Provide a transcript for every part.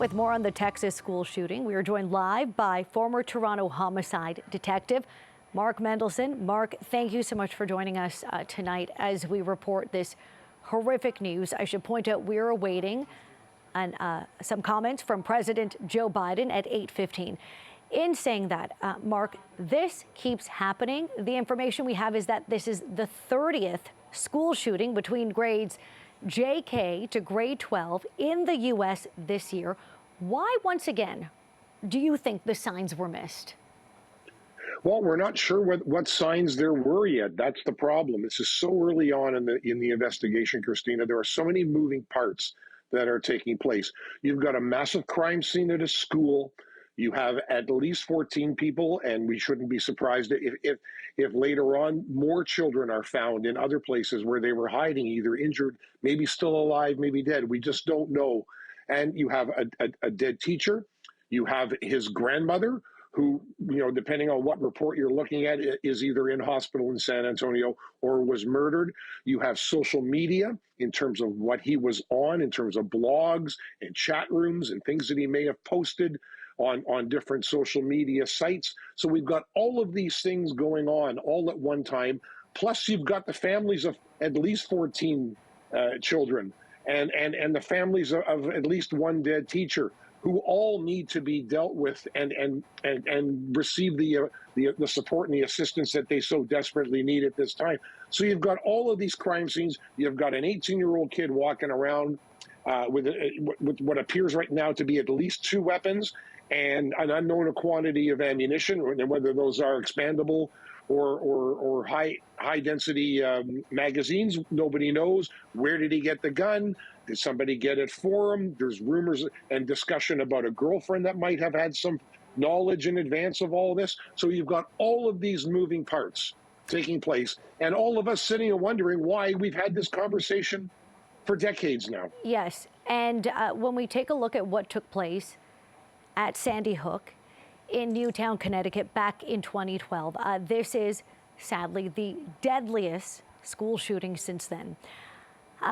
With more on the Texas school shooting, we are joined live by former Toronto homicide detective Mark Mendelson. Mark, thank you so much for joining us tonight as we report this horrific news. I should point out we're awaiting some comments from President Joe Biden at 8:15. In saying that, Mark, this keeps happening. The information we have is that this is the 30th school shooting between grades JK to grade 12 in the U.S. this year. Why, once again, do you think the signs were missed? Well, we're not sure what signs there were yet. That's the problem. This is so early on in the investigation, Christina. There are so many moving parts that are taking place. You've got a massive crime scene at a school. You have at least 14 people, and we shouldn't be surprised if later on more children are found in other places where they were hiding, either injured, maybe still alive, maybe dead. We just don't know. And you have a dead teacher. You have his grandmother, who, depending on what report you're looking at, is either in hospital in San Antonio or was murdered. You have social media in terms of what he was on, in terms of blogs and chat rooms and things that he may have posted on different social media sites. So we've got all of these things going on all at one time. Plus, you've got the families of at least 14 children and the families of at least one dead teacher, who all need to be dealt with and receive the support and the assistance that they so desperately need at this time. So you've got all of these crime scenes. You've got an 18-year-old kid walking around with what appears right now to be at least 2 weapons and an unknown quantity of ammunition, and whether those are expandable or high density magazines. Nobody knows. Where did he get the gun? Did somebody get it for him? There's rumors and discussion about a girlfriend that might have had some knowledge in advance of all this. So you've got all of these moving parts taking place, and all of us sitting and wondering why we've had this conversation for decades now. Yes, and when we take a look at what took place at Sandy Hook in Newtown, Connecticut back in 2012, this is sadly the deadliest school shooting since then.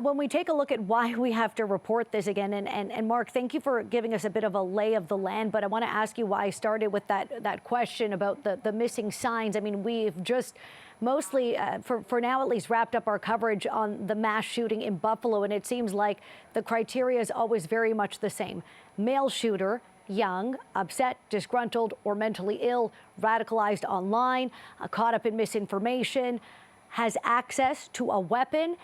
When we take a look at why we have to report this again, and Mark, thank you for giving us a bit of a lay of the land, but I want to ask you why I started with that question about the missing signs. I mean, we've just mostly, for now at least, wrapped up our coverage on the mass shooting in Buffalo, and it seems like the criteria is always very much the same. Male shooter, young, upset, disgruntled, or mentally ill, radicalized online, caught up in misinformation, has access to a weapon,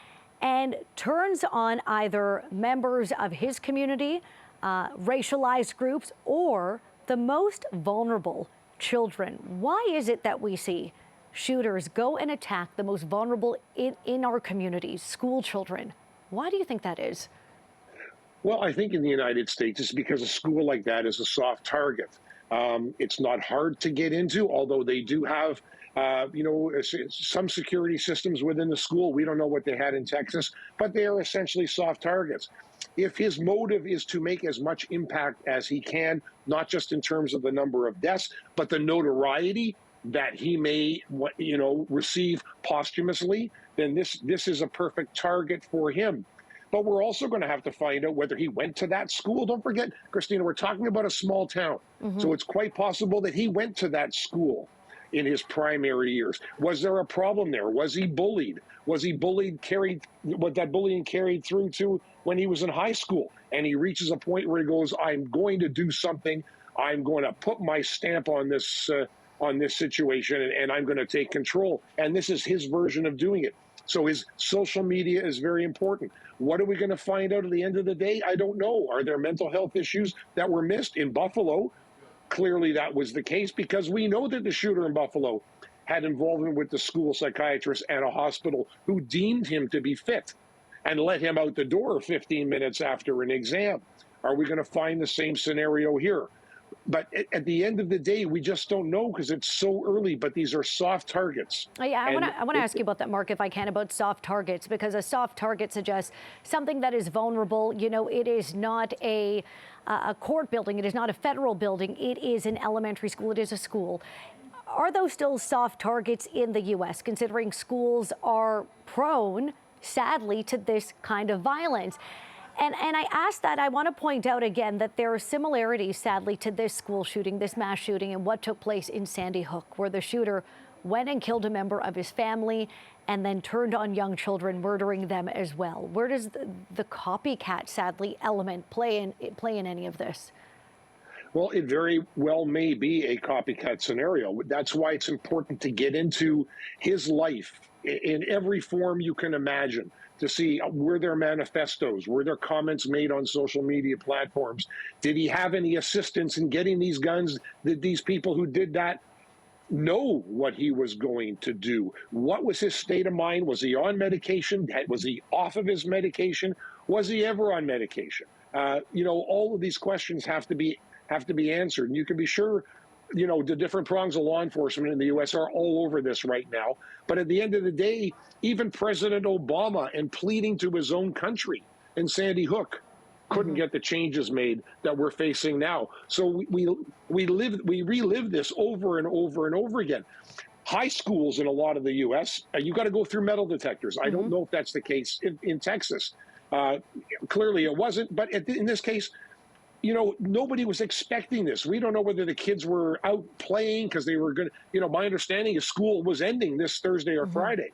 and turns on either members of his community, racialized groups, or the most vulnerable, children. Why is it that we see shooters go and attack the most vulnerable in our communities, school children? Why do you think that is? Well, I think in the United States, it's because a school like that is a soft target. It's not hard to get into, although they do have some security systems within the school. We don't know what they had in Texas, but they are essentially soft targets. If his motive is to make as much impact as he can, not just in terms of the number of deaths, but the notoriety that he may, receive posthumously, then this is a perfect target for him. But we're also going to have to find out whether he went to that school. Don't forget, Christina, we're talking about a small town. Mm-hmm. So it's quite possible that he went to that school in his primary years. Was there a problem there? Was he bullied? Was he bullied, what that bullying carried through to when he was in high school? And he reaches a point where he goes, I'm going to do something. I'm going to put my stamp on this situation, and I'm going to take control. And this is his version of doing it. So his social media is very important. What are we going to find out at the end of the day? I don't know. Are there mental health issues that were missed in Buffalo? Clearly that was the case, because we know that the shooter in Buffalo had involvement with the school psychiatrist and a hospital who deemed him to be fit and let him out the door 15 minutes after an exam. Are we going to find the same scenario here? But at the end of the day, we just don't know because it's so early, but these are soft targets. Yeah, I want to ask you about that, Mark, if I can, about soft targets, because a soft target suggests something that is vulnerable. It is not a court building. It is not a federal building. It is an elementary school. It is a school. Are those still soft targets in the U.S., considering schools are prone, sadly, to this kind of violence? And I ask that, I want to point out again that there are similarities, sadly, to this school shooting, this mass shooting, and what took place in Sandy Hook, where the shooter went and killed a member of his family and then turned on young children, murdering them as well. Where does the copycat, sadly, element play in any of this? Well, it very well may be a copycat scenario. That's why it's important to get into his life in every form you can imagine, to see were there manifestos, were there comments made on social media platforms? Did he have any assistance in getting these guns? Did these people who did that know what he was going to do? What was his state of mind? Was he on medication? Was he off of his medication? Was he ever on medication? All of these questions have to be answered. And you can be sure, the different prongs of law enforcement in the U.S. are all over this right now. But at the end of the day, even President Obama, in pleading to his own country in Sandy Hook, couldn't get the changes made that we're facing now. So we relive this over and over and over again. High schools in a lot of the U.S., you got to go through metal detectors. I don't know if that's the case in Texas. Clearly it wasn't, but in this case, nobody was expecting this. We don't know whether the kids were out playing because they were going to, my understanding is school was ending this Thursday or Friday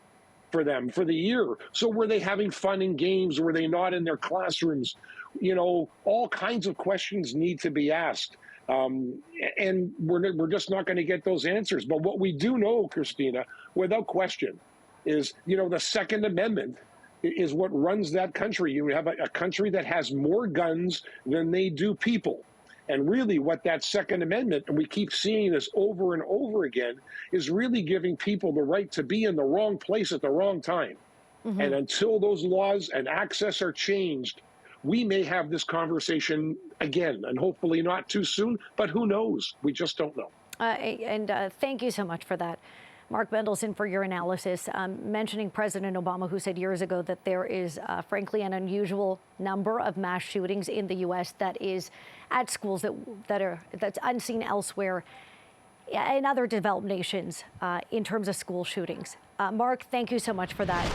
for them for the year. So were they having fun in games? Were they not in their classrooms? All kinds of questions need to be asked. And we're just not going to get those answers. But what we do know, Christina, without question, is, the Second Amendment is what runs that country. You have a country that has more guns than they do people. And really what that Second Amendment, and we keep seeing this over and over again, is really giving people the right to be in the wrong place at the wrong time. And until those laws and access are changed, we may have this conversation again, and hopefully not too soon, but who knows? We just don't know. Thank you so much for that, Mark Mendelson, for your analysis, mentioning President Obama, who said years ago that there is, frankly, an unusual number of mass shootings in the U.S. that is at schools that's unseen elsewhere in other developed nations in terms of school shootings. Mark, thank you so much for that.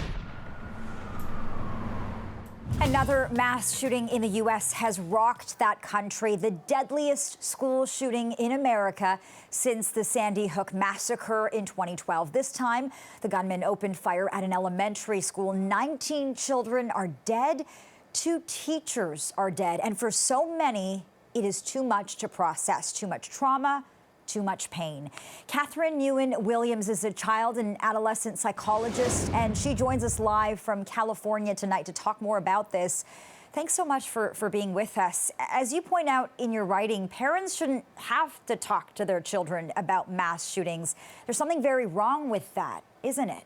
Another mass shooting in the U.S. has rocked that country, the deadliest school shooting in America since the Sandy Hook massacre in 2012. This time, the gunman opened fire at an elementary school. 19 children are dead. 2 teachers are dead. And for so many, it is too much to process, too much trauma, too much pain. Catherine Nguyen-Williams is a child and adolescent psychologist, and she joins us live from California tonight to talk more about this. Thanks so much for being with us. As you point out in your writing, parents shouldn't have to talk to their children about mass shootings. There's something very wrong with that, isn't it?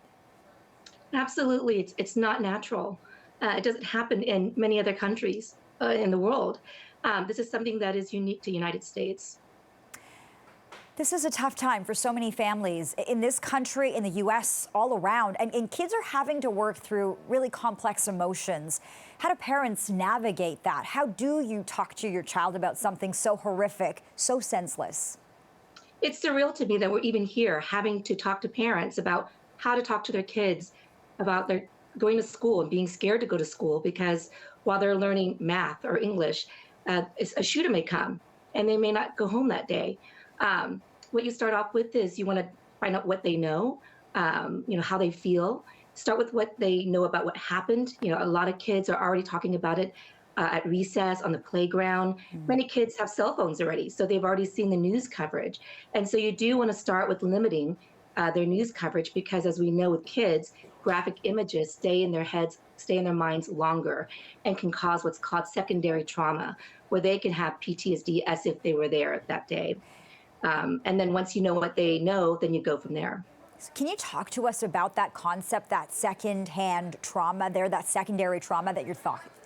Absolutely. It's not natural. It doesn't happen in many other countries in the world. This is something that is unique to the United States. This is a tough time for so many families in this country, in the U.S., all around. And kids are having to work through really complex emotions. How do parents navigate that? How do you talk to your child about something so horrific, so senseless? It's surreal to me that we're even here having to talk to parents about how to talk to their kids about their going to school and being scared to go to school because while they're learning math or English, a shooter may come and they may not go home that day. What you start off with is you want to find out what they know, how they feel. Start with what they know about what happened. A lot of kids are already talking about it at recess, on the playground. Many kids have cell phones already, so they've already seen the news coverage. And so you do want to start with limiting their news coverage because, as we know with kids, graphic images stay in their heads, stay in their minds longer, and can cause what's called secondary trauma, where they can have PTSD as if they were there that day. And then once you know what they know, then you go from there. Can you talk to us about that concept, that second-hand trauma there, that secondary trauma that you're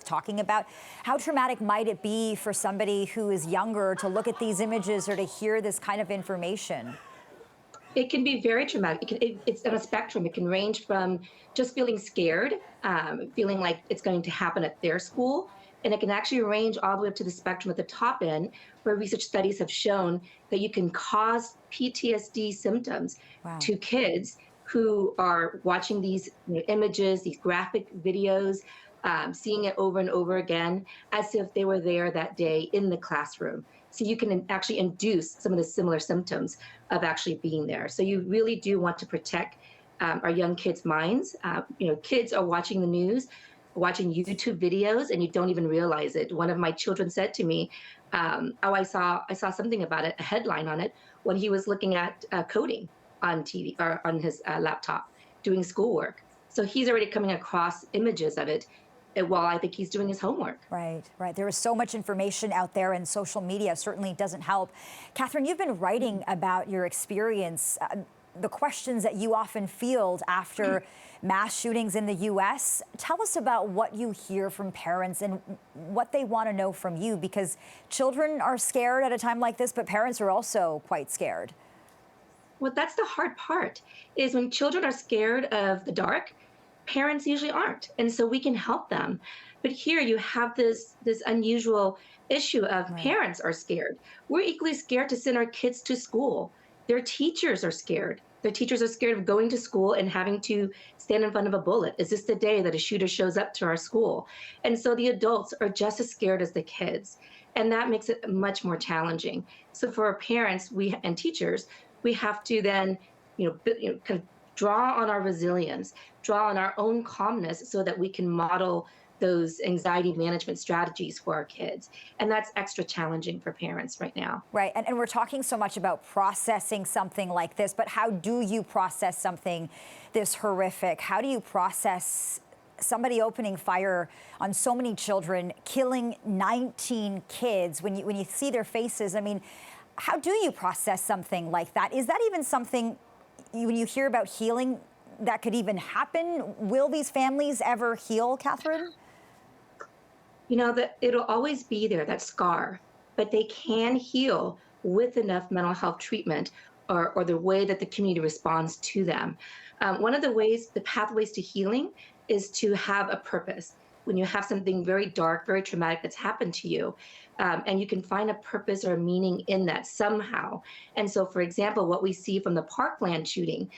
talking about? How traumatic might it be for somebody who is younger to look at these images or to hear this kind of information? It can be very traumatic. It's on a spectrum. It can range from just feeling scared, feeling like it's going to happen at their school, and it can actually range all the way up to the spectrum at the top end, where research studies have shown that you can cause PTSD symptoms to kids who are watching these images, these graphic videos, seeing it over and over again as if they were there that day in the classroom. So you can actually induce some of the similar symptoms of actually being there. So you really do want to protect our young kids' minds. Kids are watching the news, watching YouTube videos, and you don't even realize it. One of my children said to me, I saw something about it, a headline on it, when he was looking at coding on TV or on his laptop, doing schoolwork. So he's already coming across images of it while I think he's doing his homework. Right. There is so much information out there, and social media certainly doesn't help. Catherine, you've been writing about your experience, the questions that you often field after mass shootings in the U.S. Tell us about what you hear from parents and what they want to know from you, because children are scared at a time like this, but parents are also quite scared. Well, that's the hard part, is when children are scared of the dark, parents usually aren't. And so we can help them. But here you have this unusual issue of parents are scared. We're equally scared to send our kids to school. Their teachers are scared. Their teachers are scared of going to school and having to stand in front of a bullet. Is this the day that a shooter shows up to our school? And so the adults are just as scared as the kids. And that makes it much more challenging. So for our parents and teachers, we have to then kind of draw on our resilience, draw on our own calmness so that we can model those anxiety management strategies for our kids. And that's extra challenging for parents right now. Right, and we're talking so much about processing something like this, but how do you process something this horrific? How do you process somebody opening fire on so many children, killing 19 kids? When you see their faces, I mean, how do you process something like that? Is that even something, when you hear about healing, that could even happen? Will these families ever heal, Catherine? That it'll always be there, that scar, but they can heal with enough mental health treatment or the way that the community responds to them. One of the pathways to healing is to have a purpose. When you have something very dark, very traumatic that's happened to you, and you can find a purpose or a meaning in that somehow. And so, for example, what we see from the Parkland shooting,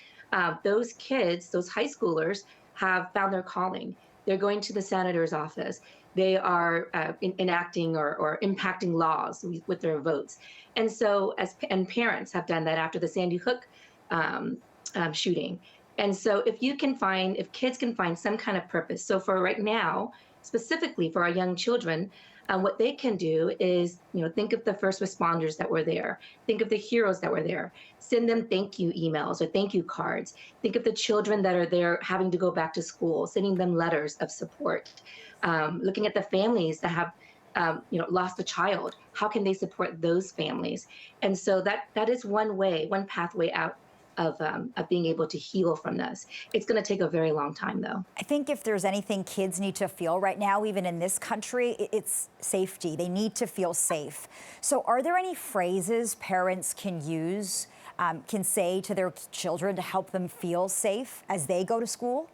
those kids, those high schoolers, have found their calling. They're going to the senator's office. They are enacting or impacting laws with their votes. And so, and parents have done that after the Sandy Hook shooting. And so if kids can find some kind of purpose, so for right now, specifically for our young children, what they can do is, think of the first responders that were there. Think of the heroes that were there. Send them thank you emails or thank you cards. Think of the children that are there having to go back to school, sending them letters of support. Looking at the families that have, lost a child. How can they support those families? And so that is one pathway out of being able to heal from this. It's going to take a very long time, though. I think if there's anything kids need to feel right now, even in this country, it's safety. They need to feel safe. So are there any phrases parents can use, can say to their children to help them feel safe as they go to school?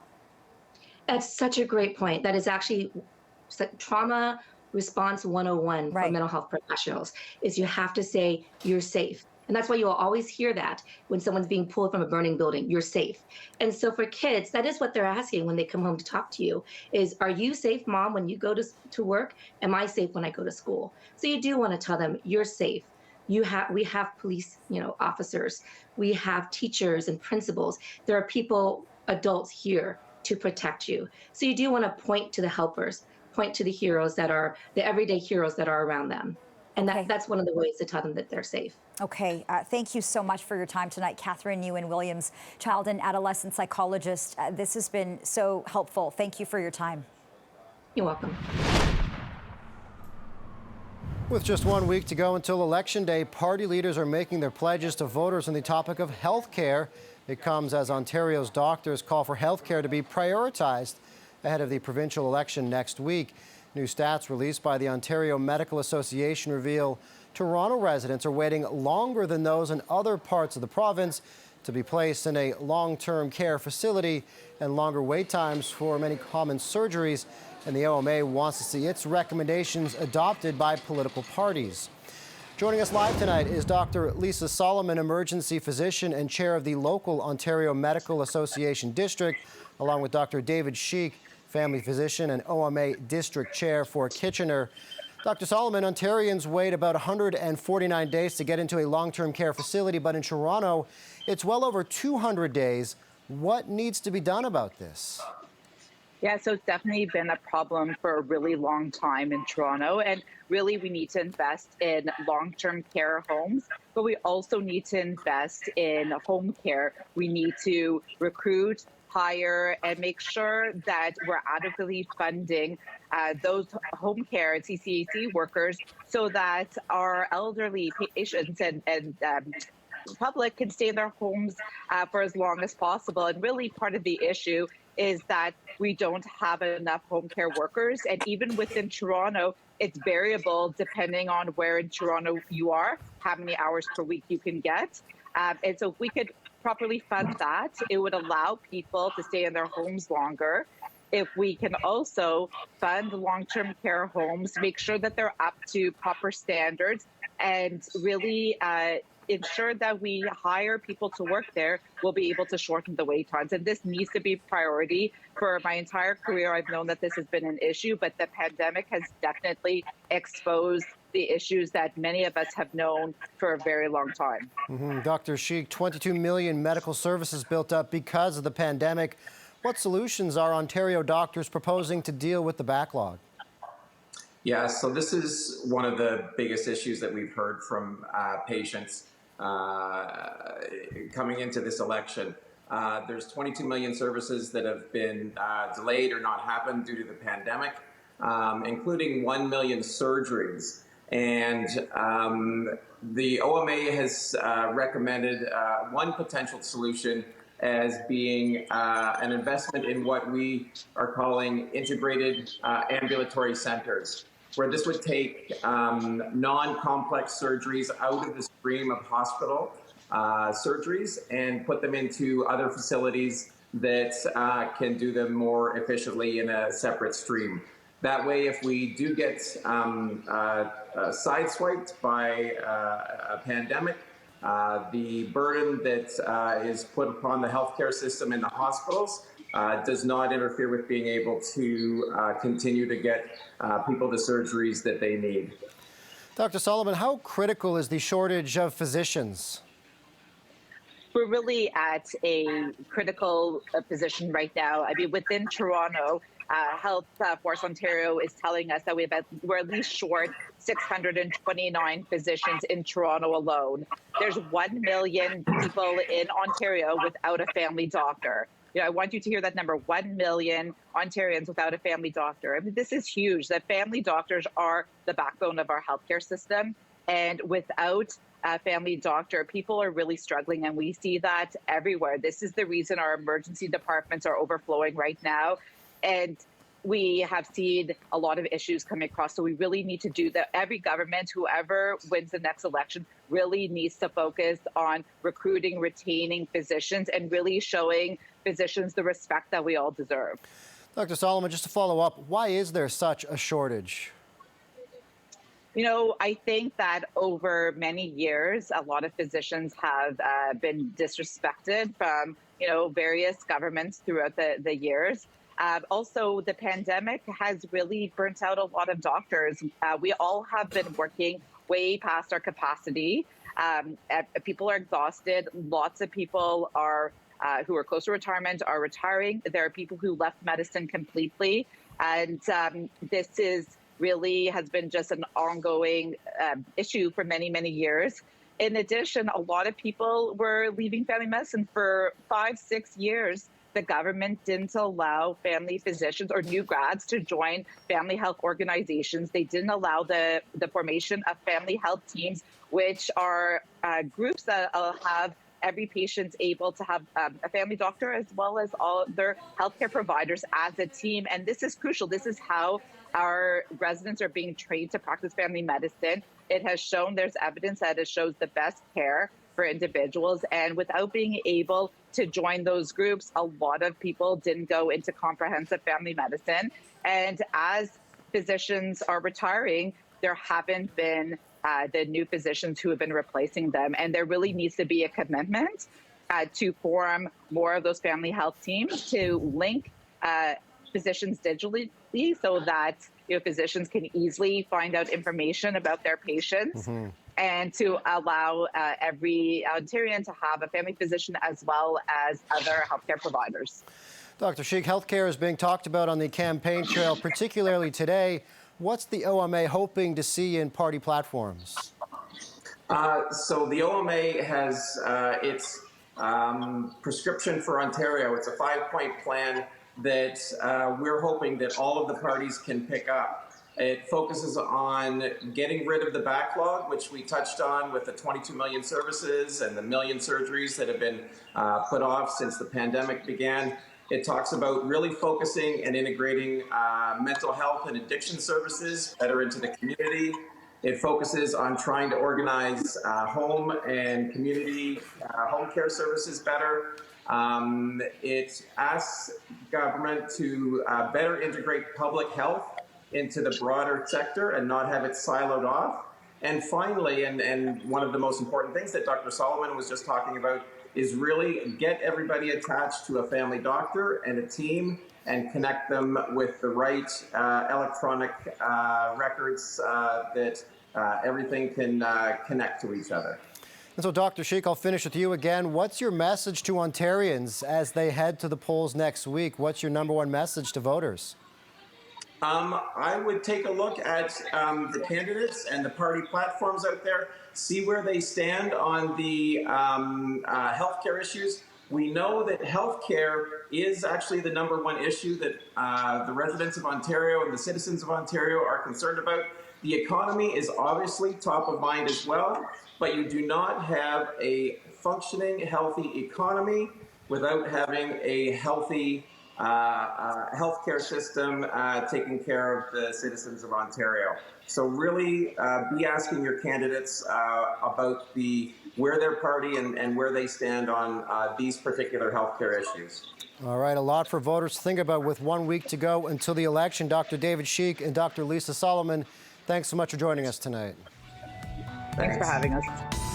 That's such a great point. That is actually trauma response 101 for mental health professionals, is you have to say, you're safe. And that's why you'll always hear that when someone's being pulled from a burning building, you're safe. And so for kids, that is what they're asking when they come home to talk to you is, are you safe, Mom, when you go to work? Am I safe when I go to school? So you do want to tell them you're safe. We have police, officers. We have teachers and principals. There are people, adults here to protect you. So you do want to point to the helpers, point to the heroes that are the everyday heroes that are around them. And that's one of the ways to tell them that they're safe. Okay, thank you so much for your time tonight, Catherine Ewan-Williams, child and adolescent psychologist. This has been so helpful. Thank you for your time. You're welcome. With just 1 week to go until Election Day, party leaders are making their pledges to voters on the topic of health care. It comes as Ontario's doctors call for health care to be prioritized ahead of the provincial election next week. New stats released by the Ontario Medical Association reveal Toronto residents are waiting longer than those in other parts of the province to be placed in a long-term care facility, and longer wait times for many common surgeries. And the OMA wants to see its recommendations adopted by political parties. Joining us live tonight is Dr. Lisa Solomon, emergency physician and chair of the local Ontario Medical Association district, along with Dr. David Sheik, family physician and OMA district chair for Kitchener. Dr. Solomon, Ontarians wait about 149 days to get into a long-term care facility, but in Toronto, it's well over 200 days. What needs to be done about this? Yeah, so it's definitely been a problem for a really long time in Toronto. And really, we need to invest in long-term care homes, but we also need to invest in home care. We need to recruit, hire, and make sure that we're adequately funding those home care and CCAC workers so that our elderly patients and public can stay in their homes for as long as possible. And really part of the issue is that we don't have enough home care workers. And even within Toronto, it's variable depending on where in Toronto you are, how many hours per week you can get. And so if we could properly fund that, it would allow people to stay in their homes longer. If we can also fund long-term care homes, make sure that they're up to proper standards, and really ensure that we hire people to work there, we'll be able to shorten the wait times. And this needs to be a priority. For my entire career, I've known that this has been an issue, but the pandemic has definitely exposed the issues that many of us have known for a very long time. Dr. Sheik, 22 million medical services built up because of the pandemic. What solutions are Ontario doctors proposing to deal with the backlog? Yeah, so this is one of the biggest issues that we've heard from patients coming into this election. There's 22 million services that have been delayed or not happened due to the pandemic, including 1 million surgeries. And the OMA has recommended one potential solution as being an investment in what we are calling integrated ambulatory centers, where this would take non-complex surgeries out of the stream of hospital surgeries and put them into other facilities that can do them more efficiently in a separate stream. That way, if we do get sideswiped by a pandemic, the burden that is put upon the healthcare system in the hospitals does not interfere with being able to continue to get people the surgeries that they need. Dr. Solomon, how critical is the shortage of physicians? We're really at a critical position right now. I mean, within Toronto, Health Force Ontario is telling us that we're at least short 629 physicians in Toronto alone. There's 1 million people in Ontario without a family doctor. You know, I want you to hear that number, 1 million Ontarians without a family doctor. I mean, this is huge. The family doctors are the backbone of our healthcare system. And without a family doctor, people are really struggling, and we see that everywhere. This is the reason our emergency departments are overflowing right now. And we have seen a lot of issues coming across. So we really need to do that. Every government, whoever wins the next election, really needs to focus on recruiting, retaining physicians, and really showing physicians the respect that we all deserve. Dr. Solomon, just to follow up, why is there such a shortage? You know, I think that over many years, a lot of physicians have been disrespected from, various governments throughout the years. Also, the pandemic has really burnt out a lot of doctors. We all have been working way past our capacity. People are exhausted. Lots of people are who are close to retirement are retiring. There are people who left medicine completely. And this has been just an ongoing issue for many, many years. In addition, a lot of people were leaving family medicine for 5-6 years. The government didn't allow family physicians or new grads to join family health organizations. They didn't allow the formation of family health teams, which are groups that have every patient able to have a family doctor as well as all their healthcare providers as a team. And this is crucial. This is how our residents are being trained to practice family medicine. It has shown, there's evidence that it shows the best care for individuals. And without being able to join those groups, a lot of people didn't go into comprehensive family medicine. And as physicians are retiring, there haven't been the new physicians who have been replacing them. And there really needs to be a commitment to form more of those family health teams to link physicians digitally so that physicians can easily find out information about their patients, and to allow every Ontarian to have a family physician as well as other healthcare providers. Dr. Sheik, healthcare is being talked about on the campaign trail, particularly today. What's the OMA hoping to see in party platforms? So the OMA has its prescription for Ontario. It's a 5-point plan that we're hoping that all of the parties can pick up. It focuses on getting rid of the backlog, which we touched on with the 22 million services and the million surgeries that have been put off since the pandemic began. It talks about really focusing and integrating mental health and addiction services better into the community. It focuses on trying to organize home and community home care services better. It asks government to better integrate public health into the broader sector and not have it siloed off. And finally, and one of the most important things that Dr. Solomon was just talking about, is really get everybody attached to a family doctor and a team and connect them with the right electronic records that everything can connect to each other. And so, Dr. Sheik, I'll finish with you again. What's your message to Ontarians as they head to the polls next week? What's your #1 message to voters? I would take a look at the candidates and the party platforms out there, see where they stand on the healthcare issues. We know that healthcare is actually the #1 issue that the residents of Ontario and the citizens of Ontario are concerned about. The economy is obviously top of mind as well, but you do not have a functioning, healthy economy without having a healthy healthcare system taking care of the citizens of Ontario. So really be asking your candidates about where their party and where they stand on these particular healthcare issues. All right, a lot for voters to think about with 1 week to go until the election. Dr. David Sheik and Dr. Lisa Solomon, thanks so much for joining us tonight. Thanks for having us.